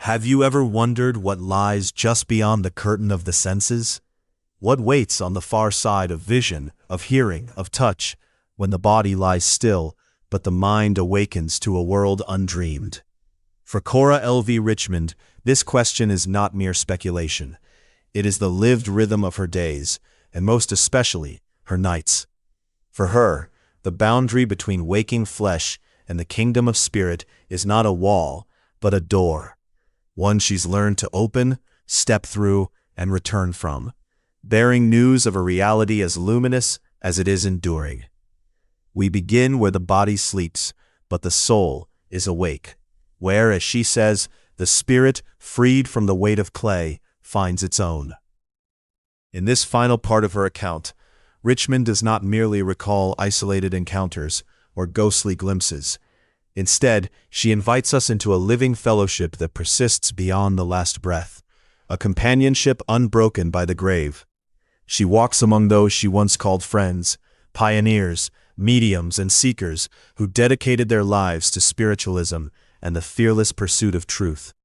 Have you ever wondered what lies just beyond the curtain of the senses? What waits on the far side of vision, of hearing, of touch, when the body lies still, but the mind awakens to a world undreamed? For Cora L.V. Richmond, this question is not mere speculation. It is the lived rhythm of her days, and most especially, her nights. For her, the boundary between waking flesh and the kingdom of spirit is not a wall, but a door. One she's learned to open, step through, and return from, bearing news of a reality as luminous as it is enduring. We begin where the body sleeps, but the soul is awake, where, as she says, the spirit, freed from the weight of clay, finds its own. In this final part of her account, Richmond does not merely recall isolated encounters or ghostly glimpses. Instead, she invites us into a living fellowship that persists beyond the last breath, a companionship unbroken by the grave. She walks among those she once called friends, pioneers, mediums, and seekers who dedicated their lives to spiritualism and the fearless pursuit of truth.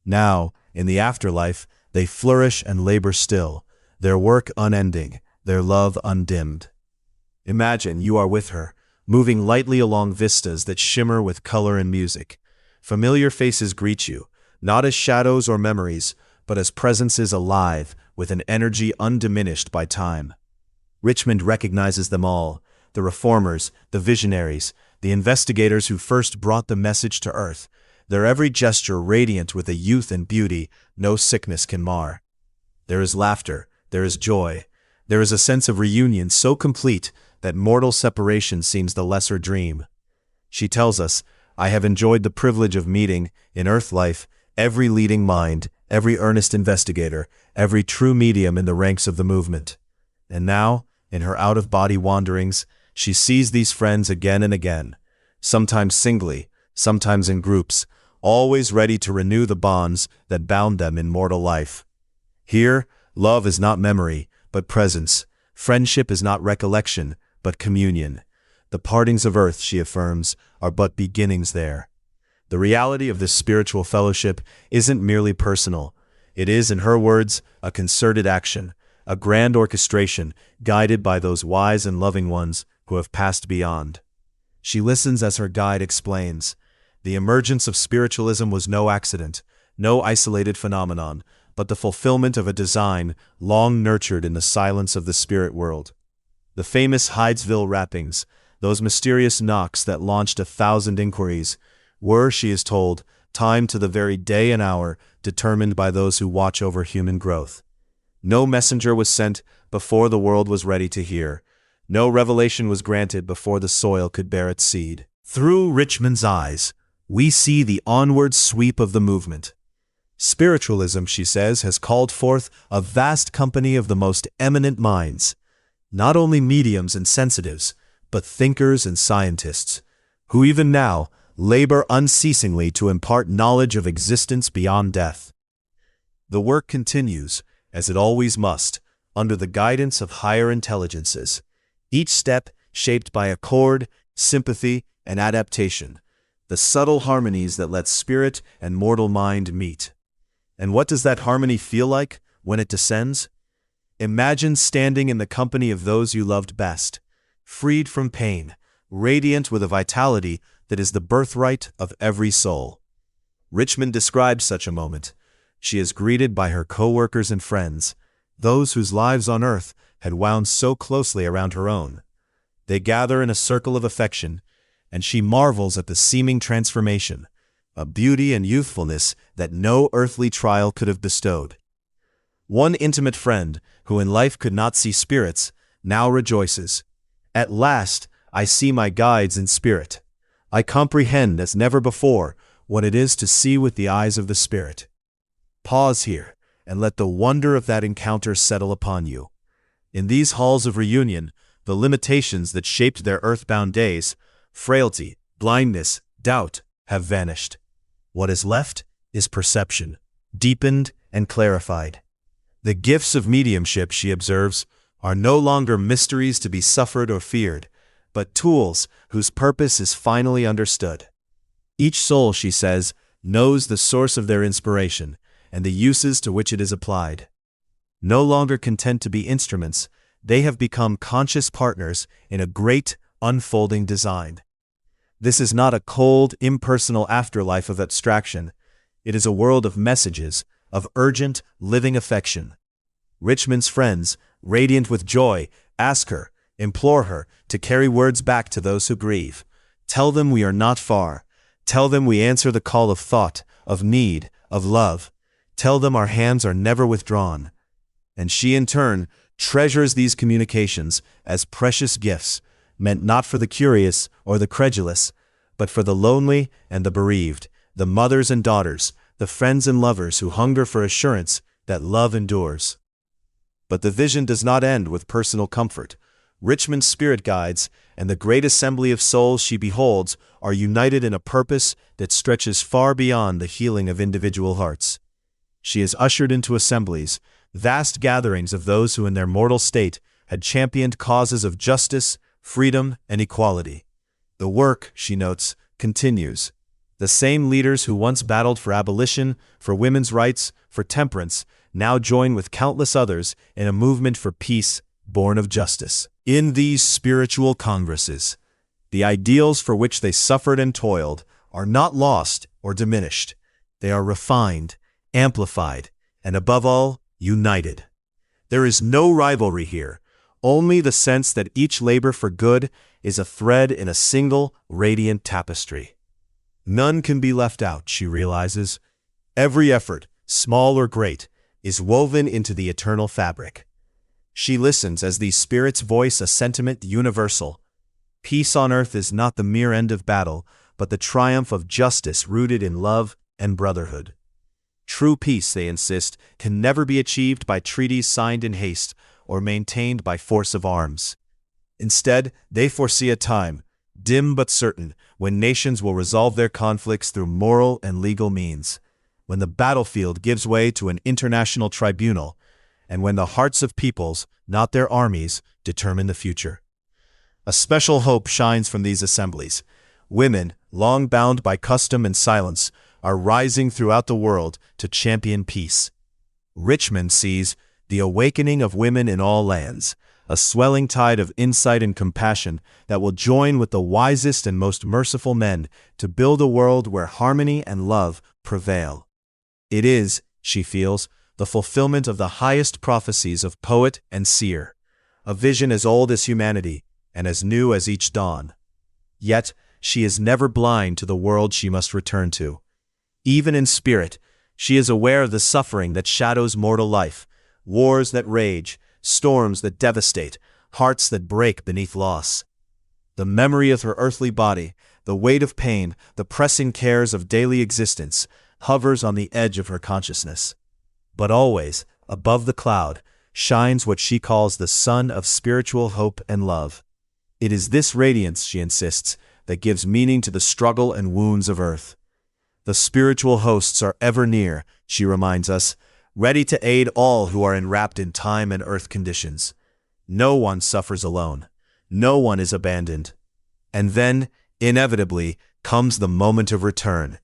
Now, in the afterlife, they flourish and labor still, their work unending, their love undimmed. Imagine you are with her, moving lightly along vistas that shimmer with color and music. Familiar faces greet you, not as shadows or memories, but as presences alive, with an energy undiminished by time. Richmond recognizes them all, the reformers, the visionaries, the investigators who first brought the message to earth, their every gesture radiant with a youth and beauty no sickness can mar. There is laughter, there is joy, there is a sense of reunion so complete that mortal separation seems the lesser dream. She tells us, "I have enjoyed the privilege of meeting, in earth life, every leading mind, every earnest investigator, every true medium in the ranks of the movement." And now, in her out-of-body wanderings, she sees these friends again and again, sometimes singly, sometimes in groups, always ready to renew the bonds that bound them in mortal life. Here, love is not memory, but presence. Friendship is not recollection, but communion. The partings of earth, she affirms, are but beginnings there. The reality of this spiritual fellowship isn't merely personal. It is, in her words, a concerted action, a grand orchestration guided by those wise and loving ones who have passed beyond. She listens as her guide explains. The emergence of spiritualism was no accident, no isolated phenomenon, but the fulfillment of a design long nurtured in the silence of the spirit world. The famous Hydesville rappings, those mysterious knocks that launched 1,000 inquiries, were, she is told, timed to the very day and hour determined by those who watch over human growth. No messenger was sent before the world was ready to hear. No revelation was granted before the soil could bear its seed. Through Richmond's eyes, we see the onward sweep of the movement. Spiritualism, she says, has called forth a vast company of the most eminent minds, not only mediums and sensitives, but thinkers and scientists, who even now labor unceasingly to impart knowledge of existence beyond death. The work continues, as it always must, under the guidance of higher intelligences, each step shaped by accord, sympathy, and adaptation, the subtle harmonies that let spirit and mortal mind meet. And what does that harmony feel like when it descends? Imagine standing in the company of those you loved best, freed from pain, radiant with a vitality that is the birthright of every soul. Richmond describes such a moment. She is greeted by her co-workers and friends, those whose lives on earth had wound so closely around her own. They gather in a circle of affection, and she marvels at the seeming transformation, a beauty and youthfulness that no earthly trial could have bestowed. One intimate friend, who in life could not see spirits, now rejoices. "At last, I see my guides in spirit. I comprehend as never before what it is to see with the eyes of the spirit." Pause here, and let the wonder of that encounter settle upon you. In these halls of reunion, the limitations that shaped their earthbound days, frailty, blindness, doubt, have vanished. What is left is perception, deepened and clarified. The gifts of mediumship, she observes, are no longer mysteries to be suffered or feared, but tools whose purpose is finally understood. Each soul, she says, knows the source of their inspiration and the uses to which it is applied. No longer content to be instruments, they have become conscious partners in a great, unfolding design. This is not a cold, impersonal afterlife of abstraction. It is a world of messages, of urgent, living affection. Richmond's friends, radiant with joy, ask her, implore her, to carry words back to those who grieve. Tell them we are not far. Tell them we answer the call of thought, of need, of love. Tell them our hands are never withdrawn. And she, in turn, treasures these communications as precious gifts, meant not for the curious or the credulous, but for the lonely and the bereaved, the mothers and daughters, the friends and lovers who hunger for assurance that love endures. But the vision does not end with personal comfort. Richmond's spirit guides and the great assembly of souls she beholds are united in a purpose that stretches far beyond the healing of individual hearts. She is ushered into assemblies, vast gatherings of those who in their mortal state had championed causes of justice, freedom, and equality. The work, she notes, continues. The same leaders who once battled for abolition, for women's rights, for temperance, now join with countless others in a movement for peace born of justice. In these spiritual congresses, the ideals for which they suffered and toiled are not lost or diminished. They are refined, amplified, and above all, united. There is no rivalry here, only the sense that each labor for good is a thread in a single, radiant tapestry. None can be left out, she realizes. Every effort, small or great, is woven into the eternal fabric. She listens as these spirits voice a sentiment universal. Peace on earth is not the mere end of battle, but the triumph of justice rooted in love and brotherhood. True peace, they insist, can never be achieved by treaties signed in haste or maintained by force of arms. Instead, they foresee a time, dim but certain, when nations will resolve their conflicts through moral and legal means, when the battlefield gives way to an international tribunal, and when the hearts of peoples, not their armies, determine the future. A special hope shines from these assemblies. Women, long bound by custom and silence, are rising throughout the world to champion peace. Richmond sees the awakening of women in all lands, a swelling tide of insight and compassion that will join with the wisest and most merciful men to build a world where harmony and love prevail. It is, she feels, the fulfillment of the highest prophecies of poet and seer, a vision as old as humanity and as new as each dawn. Yet, she is never blind to the world she must return to. Even in spirit, she is aware of the suffering that shadows mortal life, wars that rage, storms that devastate, hearts that break beneath loss. The memory of her earthly body, the weight of pain, the pressing cares of daily existence, hovers on the edge of her consciousness. But always, above the cloud, shines what she calls the sun of spiritual hope and love. It is this radiance, she insists, that gives meaning to the struggle and wounds of earth. The spiritual hosts are ever near, she reminds us, ready to aid all who are enwrapped in time and earth conditions. No one suffers alone. No one is abandoned. And then, inevitably, comes the moment of return.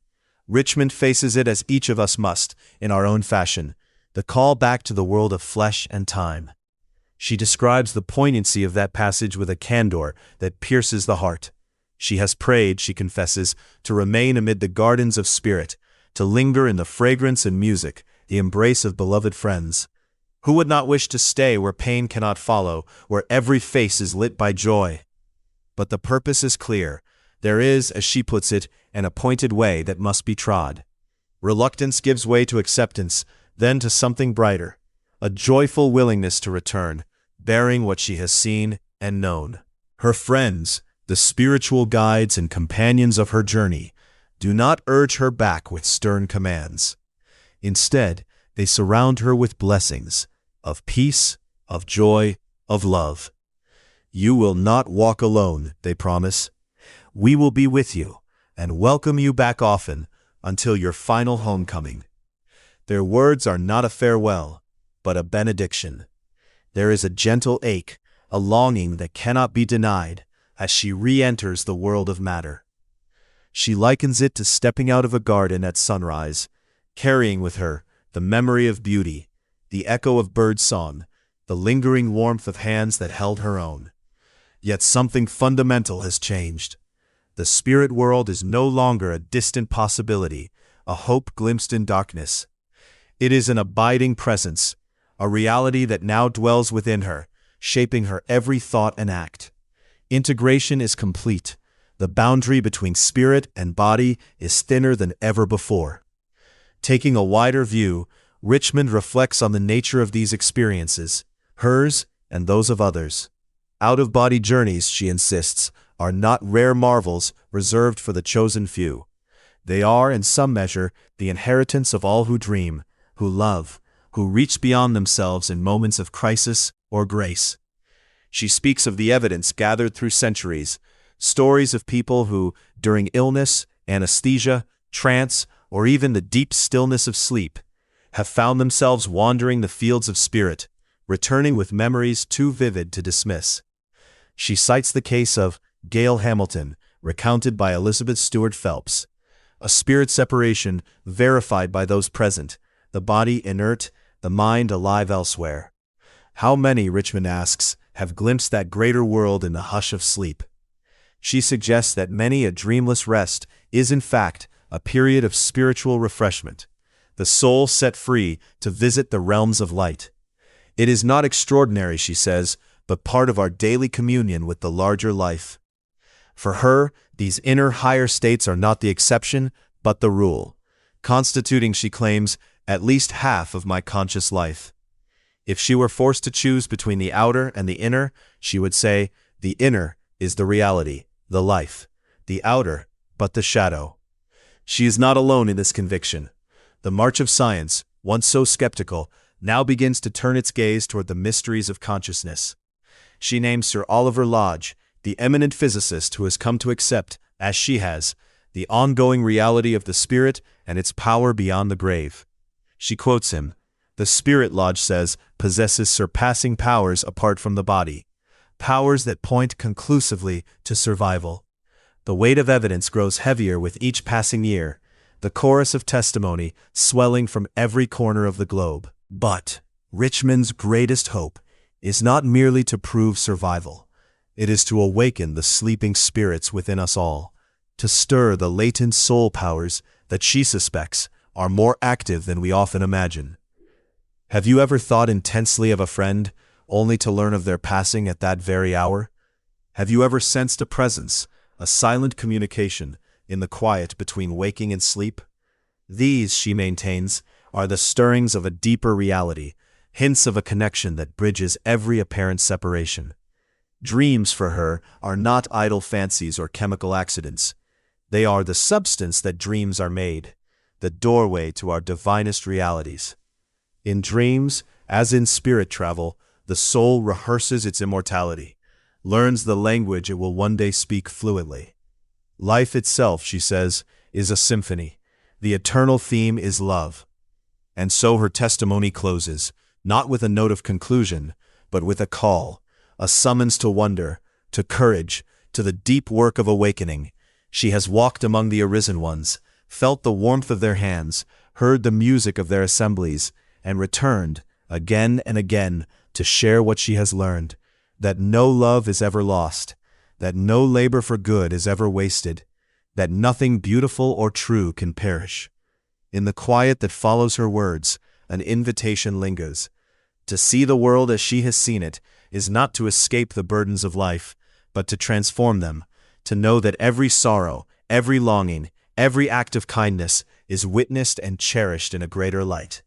Richmond faces it as each of us must, in our own fashion, the call back to the world of flesh and time. She describes the poignancy of that passage with a candor that pierces the heart. She has prayed, she confesses, to remain amid the gardens of spirit, to linger in the fragrance and music, the embrace of beloved friends. Who would not wish to stay where pain cannot follow, where every face is lit by joy? But the purpose is clear. There is, as she puts it, an appointed way that must be trod. Reluctance gives way to acceptance, then to something brighter, a joyful willingness to return, bearing what she has seen and known. Her friends, the spiritual guides and companions of her journey, do not urge her back with stern commands. Instead, they surround her with blessings of peace, of joy, of love. You will not walk alone, they promise. We will be with you and welcome you back often until your final homecoming. Their words are not a farewell, but a benediction. There is a gentle ache, a longing that cannot be denied as she re-enters the world of matter. She likens it to stepping out of a garden at sunrise, carrying with her the memory of beauty, the echo of birdsong, the lingering warmth of hands that held her own. Yet something fundamental has changed. The spirit world is no longer a distant possibility, a hope glimpsed in darkness. It is an abiding presence, a reality that now dwells within her, shaping her every thought and act. Integration is complete. The boundary between spirit and body is thinner than ever before. Taking a wider view, Richmond reflects on the nature of these experiences, hers and those of others. Out-of-body journeys, she insists, are not rare marvels reserved for the chosen few. They are, in some measure, the inheritance of all who dream, who love, who reach beyond themselves in moments of crisis or grace. She speaks of the evidence gathered through centuries, stories of people who, during illness, anesthesia, trance, or even the deep stillness of sleep, have found themselves wandering the fields of spirit, returning with memories too vivid to dismiss. She cites the case of Gail Hamilton, recounted by Elizabeth Stewart Phelps. A spirit separation verified by those present, the body inert, the mind alive elsewhere. How many, Richmond asks, have glimpsed that greater world in the hush of sleep? She suggests that many a dreamless rest is in fact a period of spiritual refreshment, the soul set free to visit the realms of light. It is not extraordinary, she says, but part of our daily communion with the larger life. For her, these inner higher states are not the exception, but the rule, constituting, she claims, at least half of my conscious life. If she were forced to choose between the outer and the inner, she would say, the inner is the reality, the life, the outer, but the shadow. She is not alone in this conviction. The march of science, once so skeptical, now begins to turn its gaze toward the mysteries of consciousness. She names Sir Oliver Lodge, the eminent physicist who has come to accept, as she has, the ongoing reality of the spirit and its power beyond the grave. She quotes him. The spirit, Lodge says, possesses surpassing powers apart from the body, powers that point conclusively to survival. The weight of evidence grows heavier with each passing year, the chorus of testimony swelling from every corner of the globe. But Richmond's greatest hope is not merely to prove survival. It is to awaken the sleeping spirits within us all, to stir the latent soul powers that she suspects are more active than we often imagine. Have you ever thought intensely of a friend, only to learn of their passing at that very hour? Have you ever sensed a presence, a silent communication, in the quiet between waking and sleep? These, she maintains, are the stirrings of a deeper reality, hints of a connection that bridges every apparent separation. Dreams, for her, are not idle fancies or chemical accidents. They are the substance that dreams are made, the doorway to our divinest realities. In dreams, as in spirit travel, the soul rehearses its immortality, learns the language it will one day speak fluently. Life itself, she says, is a symphony. The eternal theme is love. And so her testimony closes, not with a note of conclusion, but with a call, a summons to wonder, to courage, to the deep work of awakening. She has walked among the arisen ones, felt the warmth of their hands, heard the music of their assemblies, and returned, again and again, to share what she has learned, that no love is ever lost, that no labor for good is ever wasted, that nothing beautiful or true can perish. In the quiet that follows her words, an invitation lingers. To see the world as she has seen it is not to escape the burdens of life, but to transform them, to know that every sorrow, every longing, every act of kindness is witnessed and cherished in a greater light.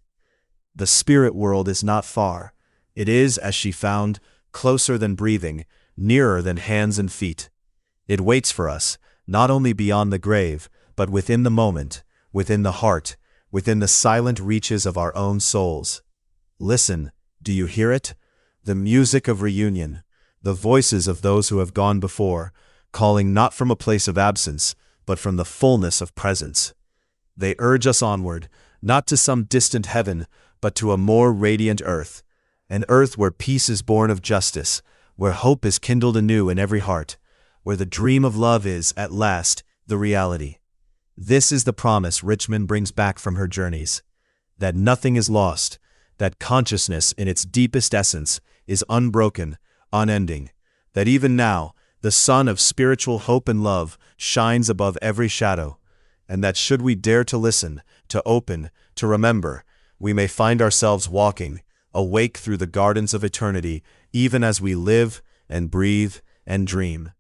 The spirit world is not far. It is, as she found, closer than breathing, nearer than hands and feet. It waits for us, not only beyond the grave, but within the moment, within the heart, within the silent reaches of our own souls. Listen, do you hear it? The music of reunion, the voices of those who have gone before, calling not from a place of absence, but from the fullness of presence. They urge us onward, not to some distant heaven, but to a more radiant earth, an earth where peace is born of justice, where hope is kindled anew in every heart, where the dream of love is, at last, the reality. This is the promise Richmond brings back from her journeys. That nothing is lost, that consciousness in its deepest essence is unbroken, unending, that even now, the sun of spiritual hope and love shines above every shadow, and that should we dare to listen, to open, to remember, we may find ourselves walking, awake through the gardens of eternity, even as we live and breathe and dream.